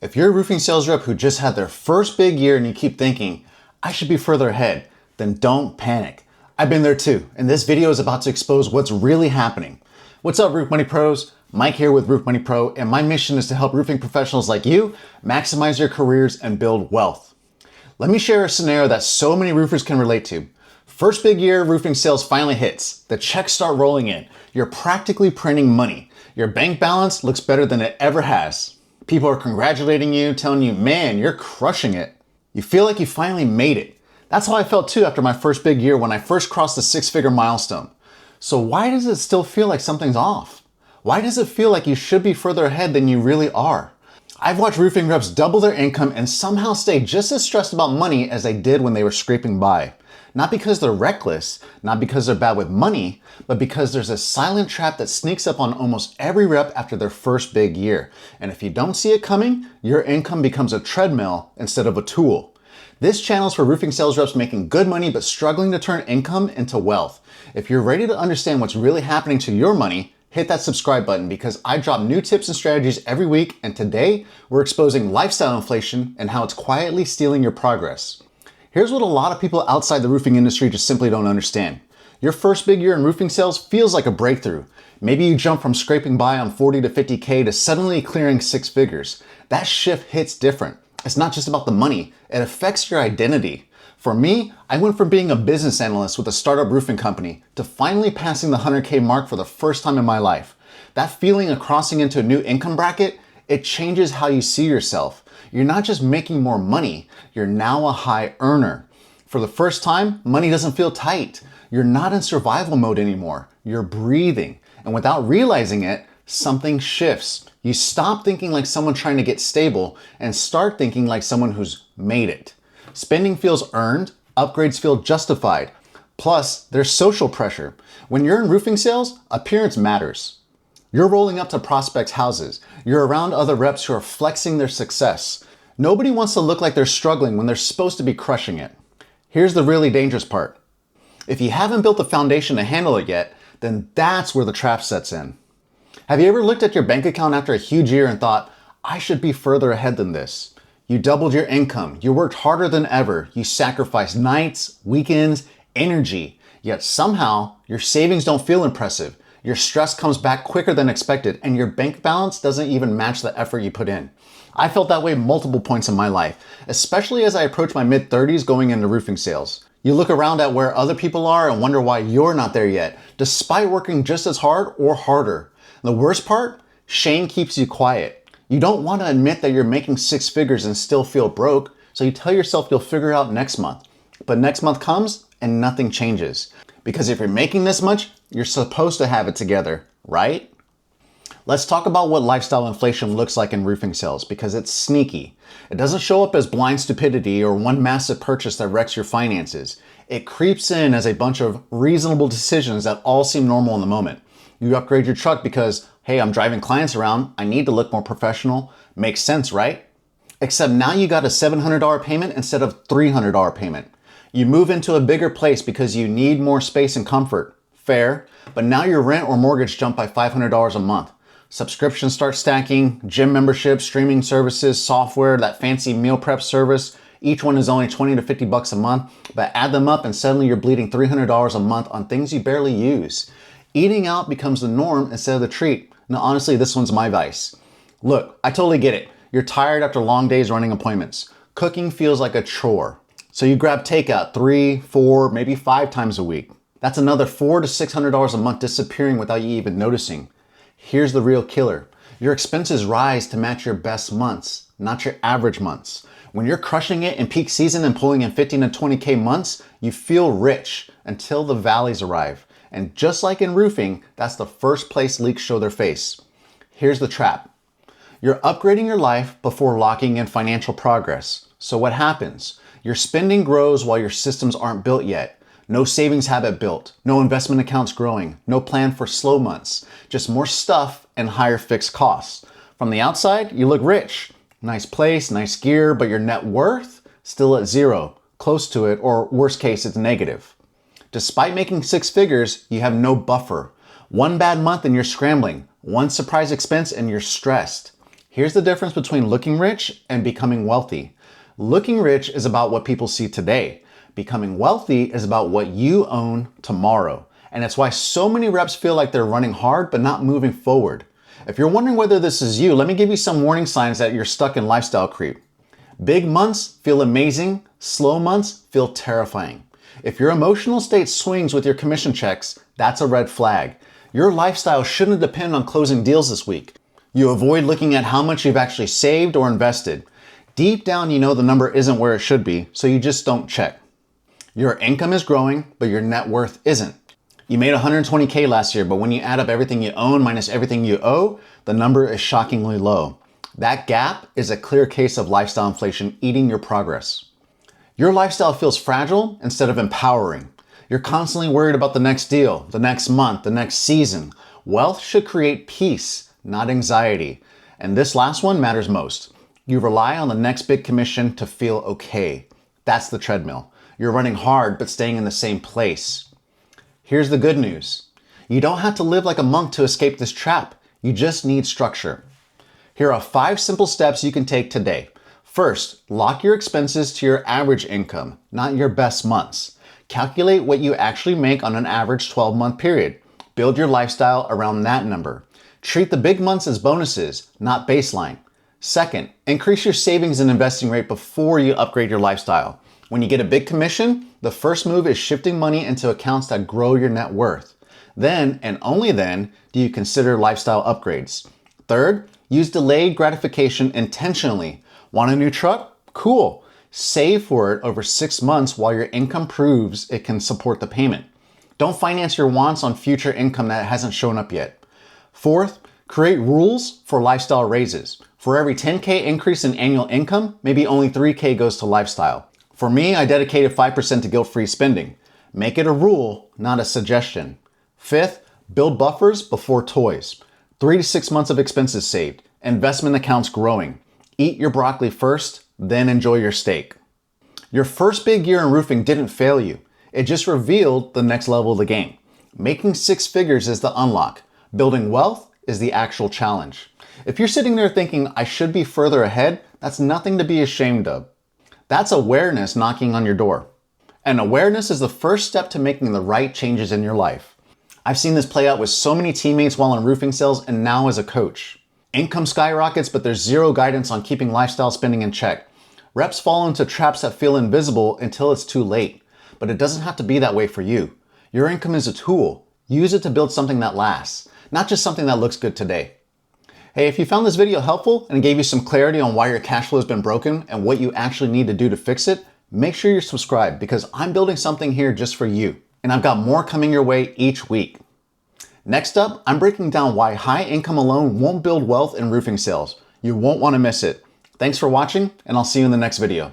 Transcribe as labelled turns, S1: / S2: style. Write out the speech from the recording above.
S1: If you're a roofing sales rep who just had their first big year and you keep thinking, I should be further ahead, then don't panic. I've been there too, and this video is about to expose what's really happening. What's up, Roof Money Pros? Mike here with Roof Money Pro, and my mission is to help roofing professionals like you maximize your careers and build wealth. Let me share a scenario that so many roofers can relate to. First big year roofing sales finally hits. The checks start rolling in. You're practically printing money. Your bank balance looks better than it ever has. People are congratulating you, telling you, man, you're crushing it. You feel like you finally made it. That's how I felt too after my first big year when I first crossed the six-figure milestone. So why does it still feel like something's off? Why does it feel like you should be further ahead than you really are? I've watched roofing reps double their income and somehow stay just as stressed about money as they did when they were scraping by. Not because they're reckless, not because they're bad with money, but because there's a silent trap that sneaks up on almost every rep after their first big year. And if you don't see it coming, your income becomes a treadmill instead of a tool. This channel is for roofing sales reps making good money but struggling to turn income into wealth. If you're ready to understand what's really happening to your money, hit that subscribe button because I drop new tips and strategies every week, and today we're exposing lifestyle inflation and how it's quietly stealing your progress. Here's what a lot of people outside the roofing industry just simply don't understand. Your first big year in roofing sales feels like a breakthrough. Maybe you jump from scraping by on 40 to 50K to suddenly clearing six figures. That shift hits different. It's not just about the money, it affects your identity. For me, I went from being a business analyst with a startup roofing company to finally passing the 100K mark for the first time in my life. That feeling of crossing into a new income bracket, it changes how you see yourself. You're not just making more money, you're now a high earner. For the first time, money doesn't feel tight. You're not in survival mode anymore. You're breathing. And without realizing it, something shifts. You stop thinking like someone trying to get stable and start thinking like someone who's made it. Spending feels earned, upgrades feel justified. Plus, there's social pressure. When you're in roofing sales, appearance matters. You're rolling up to prospects' houses. You're around other reps who are flexing their success. Nobody wants to look like they're struggling when they're supposed to be crushing it. Here's the really dangerous part. If you haven't built the foundation to handle it yet, then that's where the trap sets in. Have you ever looked at your bank account after a huge year and thought, I should be further ahead than this? You doubled your income. You worked harder than ever. You sacrificed nights, weekends, energy. Yet somehow your savings don't feel impressive. Your stress comes back quicker than expected, and your bank balance doesn't even match the effort you put in. I felt that way multiple points in my life, especially as I approached my mid-30s going into roofing sales. You look around at where other people are and wonder why you're not there yet, despite working just as hard or harder. The worst part? Shame keeps you quiet. You don't want to admit that you're making six figures and still feel broke, so you tell yourself you'll figure it out next month. But next month comes and nothing changes. Because if you're making this much, you're supposed to have it together, right? Let's talk about what lifestyle inflation looks like in roofing sales because it's sneaky. It doesn't show up as blind stupidity or one massive purchase that wrecks your finances. It creeps in as a bunch of reasonable decisions that all seem normal in the moment. You upgrade your truck because, hey, I'm driving clients around, I need to look more professional. Makes sense, right? Except now you got a $700 payment instead of $300 payment. You move into a bigger place because you need more space and comfort. Fair, but now your rent or mortgage jumped by $500 a month. Subscriptions start stacking, gym memberships, streaming services, software, that fancy meal prep service. Each one is only 20 to 50 bucks a month, but add them up and suddenly you're bleeding $300 a month on things you barely use. Eating out becomes the norm instead of the treat. Now, honestly, this one's my vice. Look, I totally get it. You're tired after long days running appointments. Cooking feels like a chore. So you grab takeout 3, 4, maybe 5 times a week. That's another $400 to $600 a month disappearing without you even noticing. Here's the real killer. Your expenses rise to match your best months, not your average months. When you're crushing it in peak season and pulling in 15 to 20K months, you feel rich until the valleys arrive. And just like in roofing, that's the first place leaks show their face. Here's the trap. You're upgrading your life before locking in financial progress. So what happens? Your spending grows while your systems aren't built yet. No savings habit built, no investment accounts growing, no plan for slow months, just more stuff and higher fixed costs. From the outside, you look rich. Nice place, nice gear, but your net worth still at zero, close to it, or worst case, it's negative. Despite making six figures, you have no buffer. One bad month and you're scrambling. One surprise expense and you're stressed. Here's the difference between looking rich and becoming wealthy. Looking rich is about what people see today. Becoming wealthy is about what you own tomorrow. And it's why so many reps feel like they're running hard but not moving forward. If you're wondering whether this is you, let me give you some warning signs that you're stuck in lifestyle creep. Big months feel amazing, slow months feel terrifying. If your emotional state swings with your commission checks, that's a red flag. Your lifestyle shouldn't depend on closing deals this week. You avoid looking at how much you've actually saved or invested. Deep down, you know the number isn't where it should be, so you just don't check. Your income is growing, but your net worth isn't. You made $120K last year, but when you add up everything you own minus everything you owe, the number is shockingly low. That gap is a clear case of lifestyle inflation eating your progress. Your lifestyle feels fragile instead of empowering. You're constantly worried about the next deal, the next month, the next season. Wealth should create peace, not anxiety. And this last one matters most. You rely on the next big commission to feel okay. That's the treadmill. You're running hard but staying in the same place. Here's the good news. You don't have to live like a monk to escape this trap. You just need structure. Here are 5 simple steps you can take today. First, lock your expenses to your average income, not your best months. Calculate what you actually make on an average 12-month period. Build your lifestyle around that number. Treat the big months as bonuses, not baseline. Second, increase your savings and investing rate before you upgrade your lifestyle. When you get a big commission, the first move is shifting money into accounts that grow your net worth. Then, and only then, do you consider lifestyle upgrades. Third, use delayed gratification intentionally. Want a new truck? Cool. Save for it over 6 months while your income proves it can support the payment. Don't finance your wants on future income that hasn't shown up yet. Fourth, create rules for lifestyle raises. For every 10K increase in annual income, maybe only 3K goes to lifestyle. For me, I dedicated 5% to guilt-free spending. Make it a rule, not a suggestion. Fifth, build buffers before toys. 3 to 6 months of expenses saved. Investment accounts growing. Eat your broccoli first, then enjoy your steak. Your first big year in roofing didn't fail you. It just revealed the next level of the game. Making 6 figures is the unlock. Building wealth is the actual challenge. If you're sitting there thinking, I should be further ahead, that's nothing to be ashamed of. That's awareness knocking on your door. And awareness is the first step to making the right changes in your life. I've seen this play out with so many teammates while in roofing sales and now as a coach. Income skyrockets, but there's zero guidance on keeping lifestyle spending in check. Reps fall into traps that feel invisible until it's too late. But it doesn't have to be that way for you. Your income is a tool. Use it to build something that lasts, not just something that looks good today. Hey, if you found this video helpful and gave you some clarity on why your cash flow has been broken and what you actually need to do to fix it, make sure you're subscribed because I'm building something here just for you. And I've got more coming your way each week. Next up, I'm breaking down why high income alone won't build wealth in roofing sales. You won't want to miss it. Thanks for watching, and I'll see you in the next video.